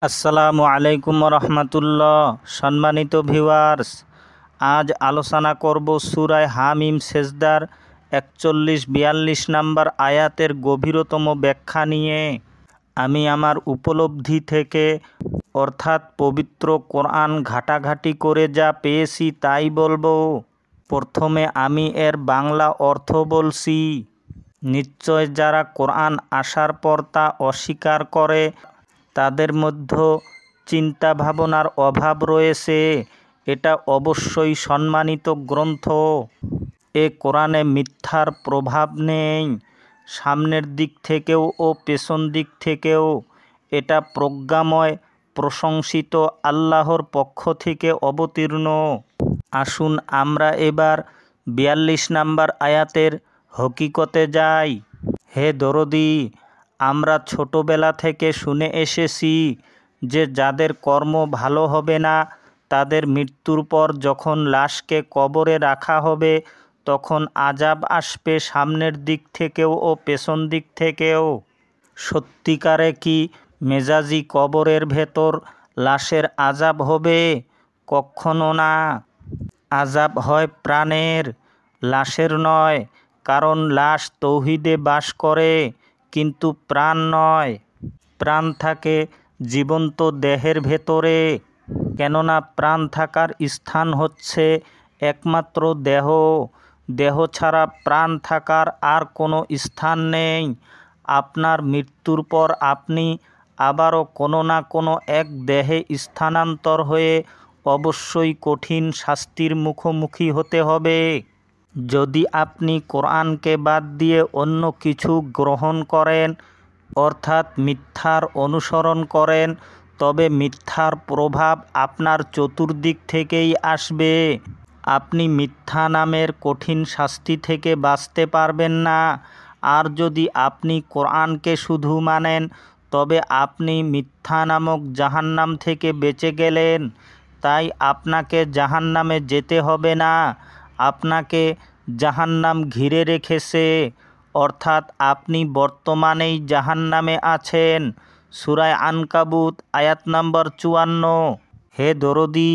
আসসালামু আলাইকুম রহমতুল্লাহ। সম্মানিত ভিউয়ার্স, আজ আলোচনা করব সূরা হামিম সেজদার 41-42 নম্বর আয়াতের গভীরতম ব্যাখ্যা নিয়ে। আমি আমার উপলব্ধি থেকে অর্থাৎ পবিত্র কোরআন ঘাটাঘাটি করে যা পেয়েছি তাই বলবো। প্রথমে আমি এর বাংলা অর্থ বলছি। নিশ্চয় যারা কোরআন আসার পর তা অস্বীকার করে তাদের মধ্যে চিন্তা ভাবনার অভাব রয়েছে। এটা অবশ্যই সম্মানিত গ্রন্থ। এ কোরআনে মিথ্যার প্রভাব নেই, সামনের দিক থেকেও ও পেছন দিক থেকেও। এটা প্রজ্ঞাময়, প্রশংসিত আল্লাহর পক্ষ থেকে অবতীর্ণ। আসুন আমরা এবার 42 নম্বর আয়াতের হকিকতে যাই। হে দরদি, আমরা ছোটবেলা থেকে শুনে এসেছি যে যাদের কর্ম ভালো হবে না তাদের মৃত্যুর পর যখন লাশকে কবরে রাখা হবে তখন আযাব আসবে সামনের দিক থেকেও ও পেছন দিক থেকেও। সত্যিকারে কি মেজাজি কবরের ভেতর লাশের আযাব হবে? কখনো না। আযাব হয় প্রাণের, লাশের নয়। কারণ লাশ তৌহিদে বাস করে, কিন্তু প্রাণ নয়। প্রাণ থাকে জীবন্ত দেহের ভেতরে। কেননা প্রাণ থাকার স্থান হচ্ছে একমাত্র দেহ। দেহ ছাড়া প্রাণ থাকার আর কোনো স্থান নেই। আপনার মৃত্যুর পর আপনি আবারও কোনো না কোনো এক দেহে স্থানান্তর হয়ে অবশ্যই কঠিন শাস্তির মুখোমুখি হতে হবে। যদি আপনি কোরআনকে বাদ দিয়ে অন্য কিছু গ্রহণ করেন, অর্থাৎ মিথ্যার অনুসরণ করেন, তবে মিথ্যার প্রভাব আপনার চতুর্দিক থেকেই আসবে। আপনি মিথ্যা নামের কঠিন শাস্তি থেকে বাঁচতে পারবেন না। আর যদি আপনি কোরআনকে শুধু মানেন, তবে আপনি মিথ্যা নামক জাহান্নাম থেকে বেঁচে গেলেন। তাই আপনাকে জাহান্নামে যেতে হবে না, আপনাকে জাহান্নাম ঘিরে রেখেছে। অর্থাৎ আপনি বর্তমানেই জাহান্নামে আছেন। সূরা আনকাবুত আয়াত নম্বর 54। হে দরদি,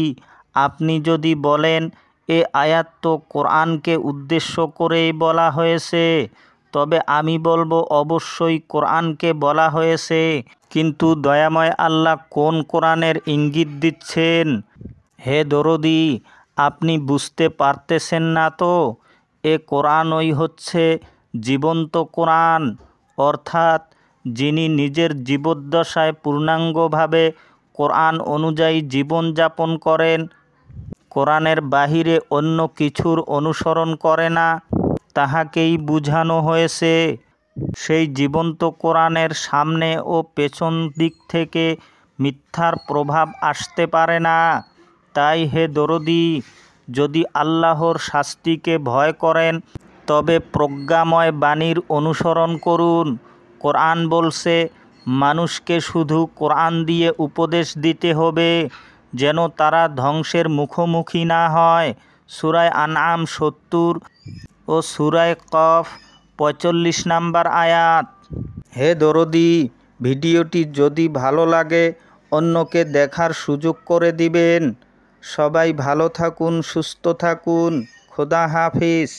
আপনি যদি বলেন এ আয়াত তো কোরআনকে উদ্দেশ্য করেই বলা হয়েছে, তবে আমি বলবো অবশ্যই কোরআনকে বলা হয়েছে। কিন্তু দয়াময় আল্লাহ কোন কোরআনের ইঙ্গিত দিচ্ছেন? হে দরদি, আপনি বুঝতে পারতেছেন না তো? এ কোরআনই হচ্ছে জীবন্ত কোরআন, অর্থাৎ যিনি নিজের জীবদ্দশায় পূর্ণাঙ্গভাবে কোরআন অনুযায়ী জীবনযাপন করেন, কোরআনের বাহিরে অন্য কিছুর অনুসরণ করে না, তাহাকেই বুঝানো হয়েছে। সেই জীবন্ত কোরআনের সামনে ও পেছন দিক থেকে মিথ্যার প্রভাব আসতে পারে না। তাই হে দরদি, যদি আল্লাহর শাস্তিকে ভয় করেন তবে প্রজ্ঞাময় বাণীর অনুসরণ করুন। কোরআন বলছে মানুষকে শুধু কোরআন দিয়ে উপদেশ দিতে হবে যেন তারা ধ্বংসের মুখোমুখি না হয়। সূরা আনআম 70 ও সূরা কফ 45 নম্বর আয়াত। হে দরদি, ভিডিওটি যদি ভালো লাগে অন্যকে দেখার সুযোগ করে দিবেন। সবাই ভালো থাকুন, সুস্থ থাকুন। খোদা হাফিজ।